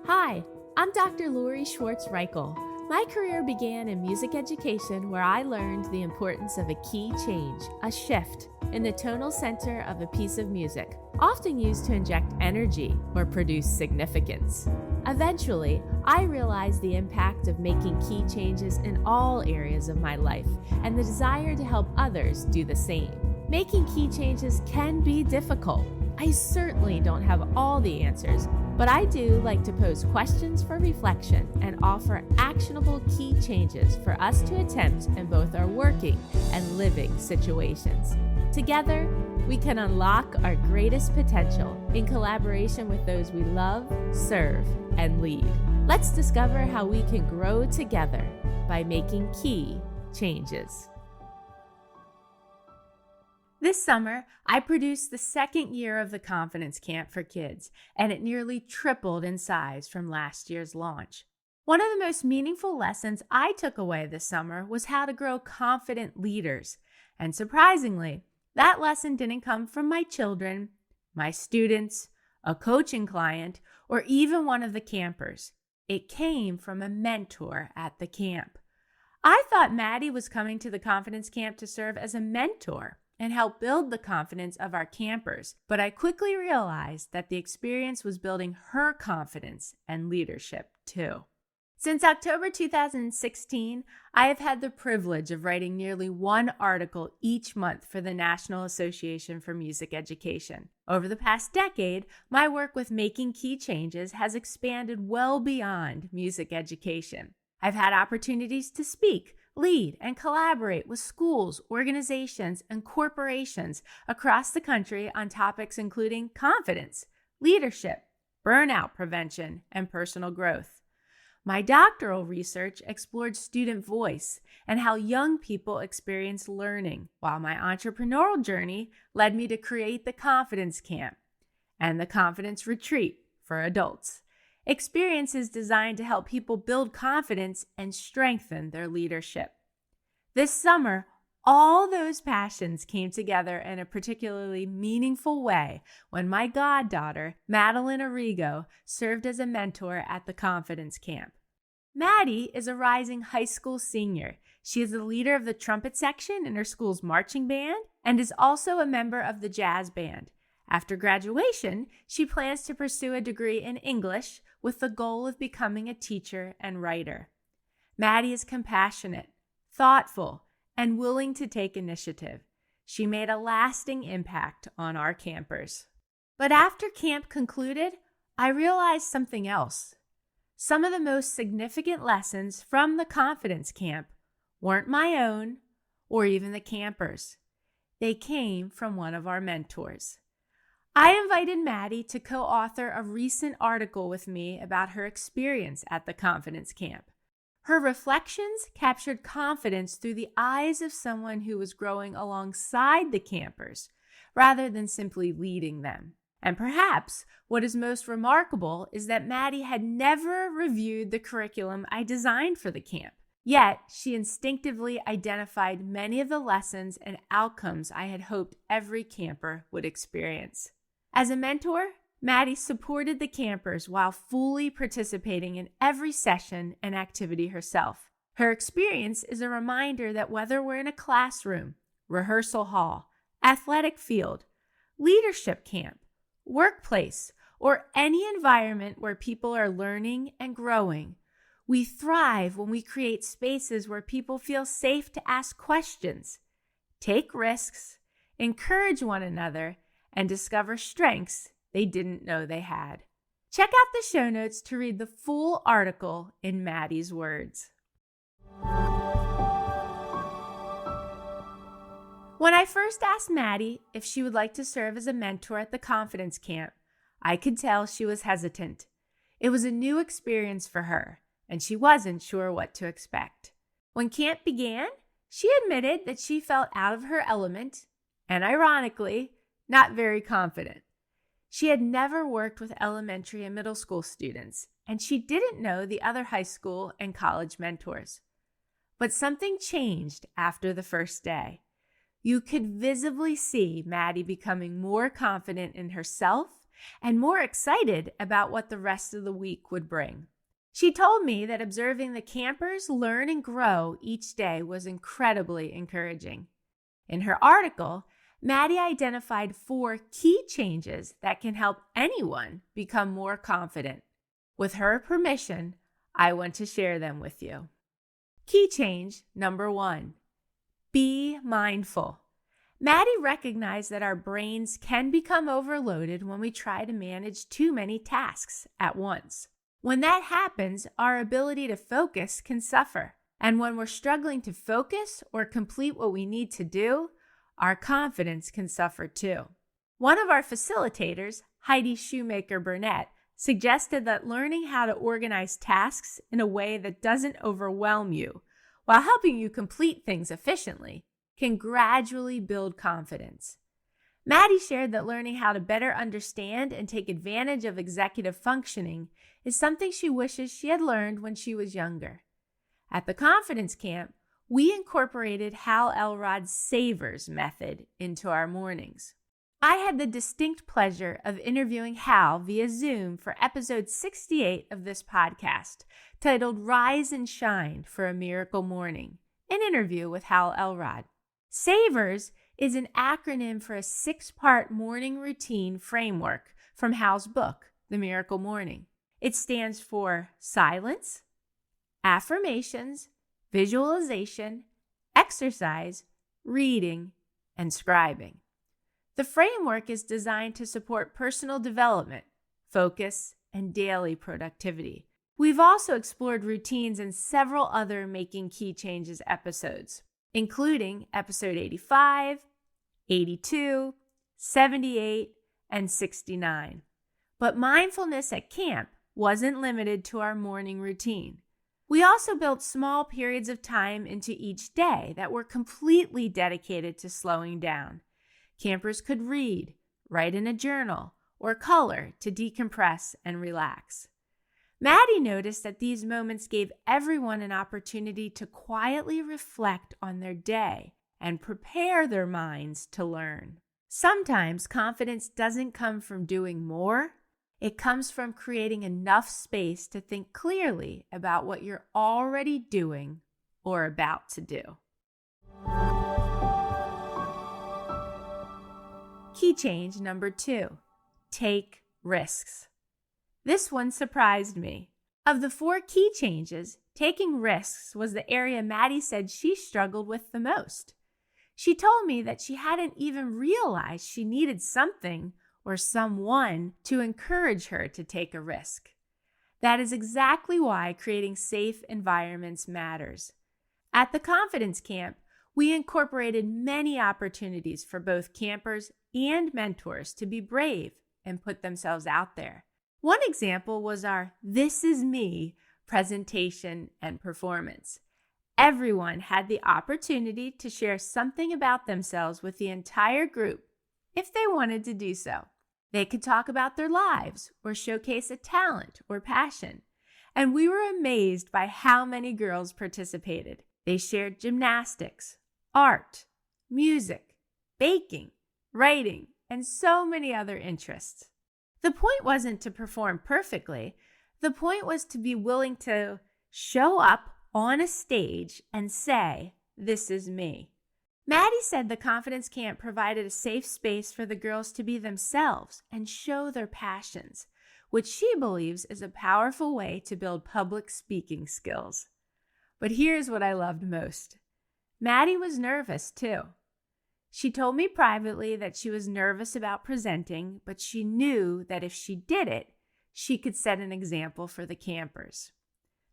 Hi, I'm Dr. Lori Schwartz-Reichel. My career began in music education where I learned the importance of a key change, a shift, in the tonal center of a piece of music, often used to inject energy or produce significance. Eventually, I realized the impact of making key changes in all areas of my life and the desire to help others do the same. Making key changes can be difficult. I certainly don't have all the answers, but I do like to pose questions for reflection and offer actionable key changes for us to attempt in both our working and living situations. Together, we can unlock our greatest potential in collaboration with those we love, serve, and lead. Let's discover how we can grow together by making key changes. This summer, I produced the second year of the Confidence Camp for Kids, and it nearly tripled in size from last year's launch. One of the most meaningful lessons I took away this summer was how to grow confident leaders. And surprisingly, that lesson didn't come from my children, my students, a coaching client, or even one of the campers. It came from a mentor at the camp. I thought Maddie was coming to the Confidence Camp to serve as a mentor and help build the confidence of our campers, but I quickly realized that the experience was building her confidence and leadership too. Since October 2016, I have had the privilege of writing nearly one article each month for the National Association for Music Education. Over the past decade, my work with making key changes has expanded well beyond music education. I've had opportunities to speak, lead, and collaborate with schools, organizations, and corporations across the country on topics including confidence, leadership, burnout prevention, and personal growth. My doctoral research explored student voice and how young people experience learning, while my entrepreneurial journey led me to create the Confidence Camp and the Confidence Retreat for adults. Experiences designed to help people build confidence and strengthen their leadership. This summer, all those passions came together in a particularly meaningful way when my goddaughter, Madeline Arrigo, served as a mentor at the Confidence Camp. Maddie is a rising high school senior. She is the leader of the trumpet section in her school's marching band and is also a member of the jazz band. After graduation, she plans to pursue a degree in English with the goal of becoming a teacher and writer. Maddie is compassionate, thoughtful, and willing to take initiative. She made a lasting impact on our campers. But after camp concluded, I realized something else. Some of the most significant lessons from the Confidence Camp weren't my own or even the campers. They came from one of our mentors. I invited Maddie to co-author a recent article with me about her experience at the Confidence Camp. Her reflections captured confidence through the eyes of someone who was growing alongside the campers, rather than simply leading them. And perhaps what is most remarkable is that Maddie had never reviewed the curriculum I designed for the camp. Yet, she instinctively identified many of the lessons and outcomes I had hoped every camper would experience. As a mentor, Maddie supported the campers while fully participating in every session and activity herself. Her experience is a reminder that whether we're in a classroom, rehearsal hall, athletic field, leadership camp, workplace, or any environment where people are learning and growing, we thrive when we create spaces where people feel safe to ask questions, take risks, encourage one another, and discover strengths they didn't know they had. Check out the show notes to read the full article in Maddie's words. When I first asked Maddie if she would like to serve as a mentor at the Confidence Camp, I could tell she was hesitant. It was a new experience for her, and she wasn't sure what to expect. When camp began, she admitted that she felt out of her element, and ironically, not very confident. She had never worked with elementary and middle school students, and she didn't know the other high school and college mentors. But something changed after the first day. you could visibly see Maddie becoming more confident in herself and more excited about what the rest of the week would bring. She told me that observing the campers learn and grow each day was incredibly encouraging. In her article, Maddie identified 4 key changes that can help anyone become more confident. With her permission, I want to share them with you. Key change number 1, be mindful. Maddie recognized that our brains can become overloaded when we try to manage too many tasks at once. When that happens, our ability to focus can suffer. And when we're struggling to focus or complete what we need to do, our confidence can suffer too. One of our facilitators, Heidi Shoemaker Burnett, suggested that learning how to organize tasks in a way that doesn't overwhelm you while helping you complete things efficiently can gradually build confidence. Maddie shared that learning how to better understand and take advantage of executive functioning is something she wishes she had learned when she was younger. At the Confidence Camp, we incorporated Hal Elrod's Savers method into our mornings. I had the distinct pleasure of interviewing Hal via Zoom for episode 68 of this podcast, titled Rise and Shine for a Miracle Morning, an interview with Hal Elrod. Savers is an acronym for a 6-part morning routine framework from Hal's book, The Miracle Morning. It stands for silence, affirmations, visualization, exercise, reading, and scribing. The framework is designed to support personal development, focus, and daily productivity. We've also explored routines in several other Making Key Changes episodes, including episode 85, 82, 78, and 69. But mindfulness at camp wasn't limited to our morning routine. We also built small periods of time into each day that were completely dedicated to slowing down. Campers could read, write in a journal, or color to decompress and relax. Maddie noticed that these moments gave everyone an opportunity to quietly reflect on their day and prepare their minds to learn. Sometimes confidence doesn't come from doing more. It comes from creating enough space to think clearly about what you're already doing or about to do. Key change number 2, take risks. This one surprised me. Of the 4 key changes, taking risks was the area Maddie said she struggled with the most. She told me that she hadn't even realized she needed something or someone to encourage her to take a risk. That is exactly why creating safe environments matters. At the Confidence Camp, we incorporated many opportunities for both campers and mentors to be brave and put themselves out there. One example was our This Is Me presentation and performance. Everyone had the opportunity to share something about themselves with the entire group if they wanted to do so. They could talk about their lives or showcase a talent or passion. And we were amazed by how many girls participated. They shared gymnastics, art, music, baking, writing, and so many other interests. The point wasn't to perform perfectly. The point was to be willing to show up on a stage and say, "This is me." Maddie said the Confidence Camp provided a safe space for the girls to be themselves and show their passions, which she believes is a powerful way to build public speaking skills. But here's what I loved most. Maddie was nervous too. She told me privately that she was nervous about presenting, but she knew that if she did it, she could set an example for the campers.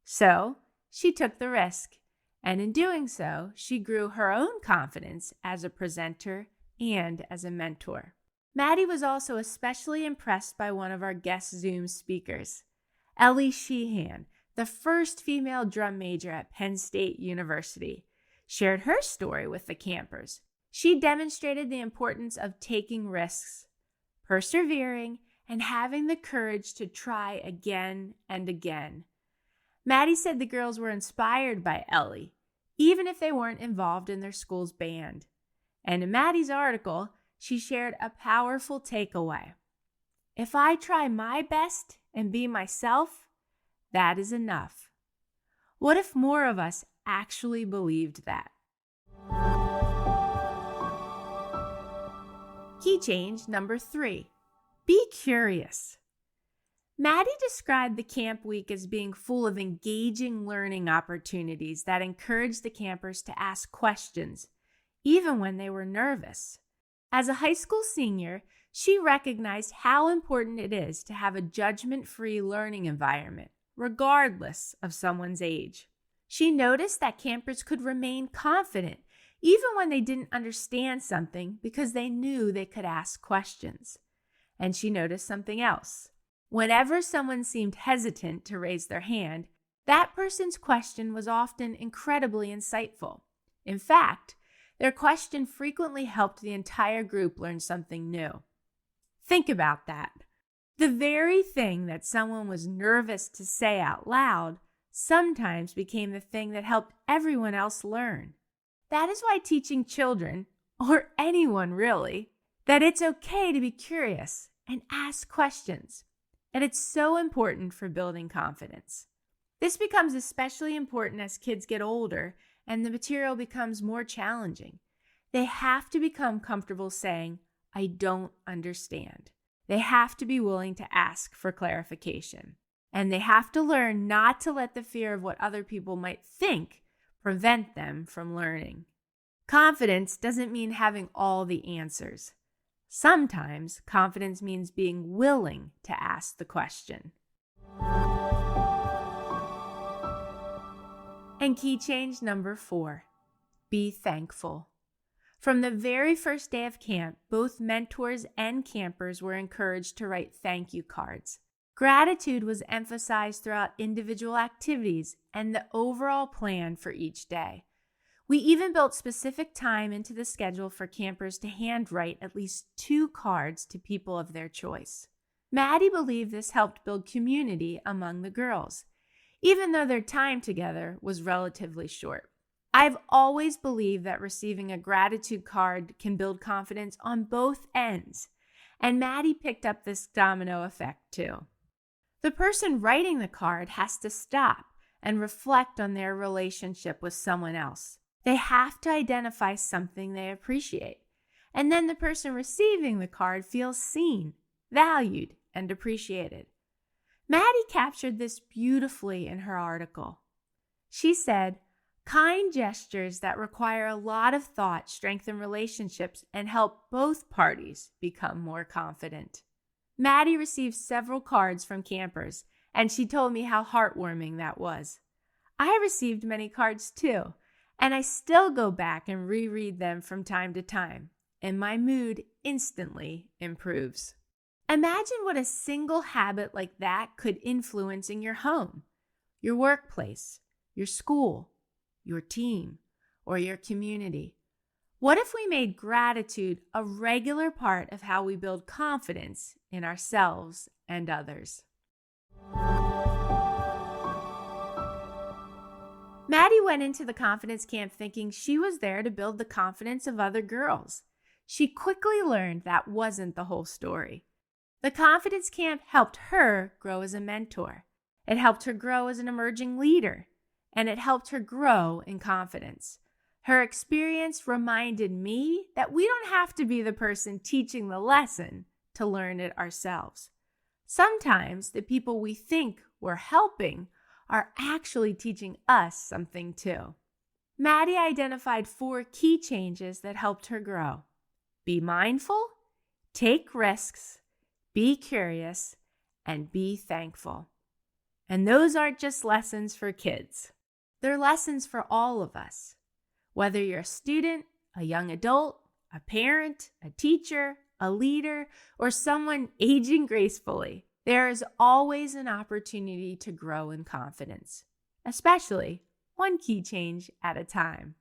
So she took the risk, and in doing so, she grew her own confidence as a presenter and as a mentor. Maddie was also especially impressed by one of our guest Zoom speakers, Ellie Sheehan, the first female drum major at Penn State University, shared her story with the campers. She demonstrated the importance of taking risks, persevering, and having the courage to try again and again. Maddie said the girls were inspired by Ellie, even if they weren't involved in their school's band. And in Maddie's article, she shared a powerful takeaway. If I try my best and be myself, that is enough. What if more of us actually believed that? Key change number 3, be curious. Maddie described the camp week as being full of engaging learning opportunities that encouraged the campers to ask questions, even when they were nervous. As a high school senior, she recognized how important it is to have a judgment-free learning environment, regardless of someone's age. She noticed that campers could remain confident even when they didn't understand something because they knew they could ask questions. And she noticed something else. Whenever someone seemed hesitant to raise their hand, that person's question was often incredibly insightful. In fact, their question frequently helped the entire group learn something new. Think about that. The very thing that someone was nervous to say out loud sometimes became the thing that helped everyone else learn. That is why teaching children, or anyone really, that it's okay to be curious and ask questions. And it's so important for building confidence. This becomes especially important as kids get older and the material becomes more challenging. They have to become comfortable saying, I don't understand. They have to be willing to ask for clarification. And they have to learn not to let the fear of what other people might think prevent them from learning. Confidence doesn't mean having all the answers. Sometimes confidence means being willing to ask the question. And key change number 4, be thankful. From the very first day of camp, both mentors and campers were encouraged to write thank you cards. Gratitude was emphasized throughout individual activities and the overall plan for each day. We even built specific time into the schedule for campers to handwrite at least 2 cards to people of their choice. Maddie believed this helped build community among the girls, even though their time together was relatively short. I've always believed that receiving a gratitude card can build confidence on both ends, and Maddie picked up this domino effect too. The person writing the card has to stop and reflect on their relationship with someone else. They have to identify something they appreciate. And then the person receiving the card feels seen, valued, and appreciated. Maddie captured this beautifully in her article. She said, kind gestures that require a lot of thought strengthen relationships and help both parties become more confident. Maddie received several cards from campers, and she told me how heartwarming that was. I received many cards too. And I still go back and reread them from time to time, and my mood instantly improves. Imagine what a single habit like that could influence in your home, your workplace, your school, your team, or your community. What if we made gratitude a regular part of how we build confidence in ourselves and others? Maddie went into the confidence camp thinking she was there to build the confidence of other girls. She quickly learned that wasn't the whole story. The confidence camp helped her grow as a mentor. It helped her grow as an emerging leader, and it helped her grow in confidence. Her experience reminded me that we don't have to be the person teaching the lesson to learn it ourselves. Sometimes the people we think we're helping are actually teaching us something too. Maddie identified 4 key changes that helped her grow. Be mindful, take risks, be curious, and be thankful. And those aren't just lessons for kids. They're lessons for all of us. Whether you're a student, a young adult, a parent, a teacher, a leader, or someone aging gracefully, there is always an opportunity to grow in confidence, especially one key change at a time.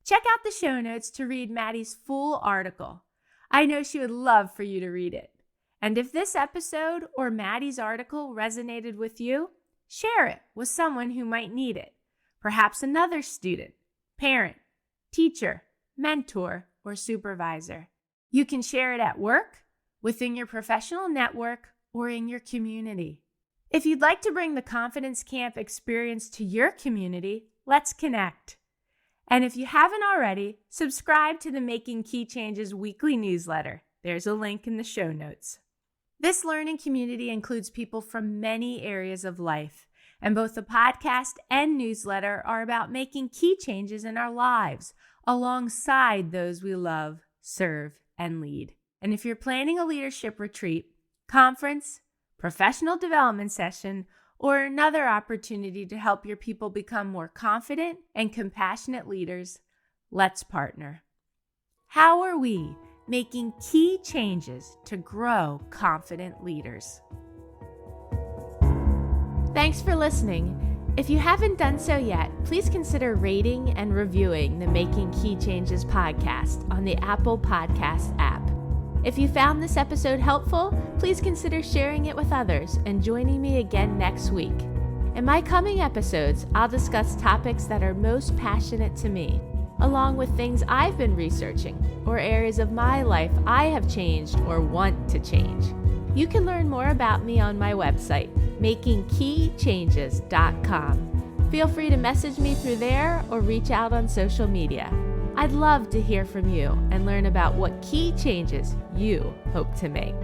Check out the show notes to read Maddie's full article. I know she would love for you to read it. And if this episode or Maddie's article resonated with you, share it with someone who might need it. Perhaps another student, parent, teacher, mentor, or supervisor. You can share it at work, within your professional network, or in your community. If you'd like to bring the Confidence Camp experience to your community, let's connect. And if you haven't already, subscribe to the Making Key Changes weekly newsletter. There's a link in the show notes. This learning community includes people from many areas of life, and both the podcast and newsletter are about making key changes in our lives alongside those we love, serve, and lead. And if you're planning a leadership retreat, conference, professional development session, or another opportunity to help your people become more confident and compassionate leaders, let's partner. How are we making key changes to grow confident leaders? Thanks for listening. If you haven't done so yet, please consider rating and reviewing the Making Key Changes podcast on the Apple Podcast app. If you found this episode helpful, please consider sharing it with others and joining me again next week. In my coming episodes, I'll discuss topics that are most passionate to me, along with things I've been researching or areas of my life I have changed or want to change. You can learn more about me on my website, makingkeychanges.com. Feel free to message me through there or reach out on social media. I'd love to hear from you and learn about what key changes you hope to make.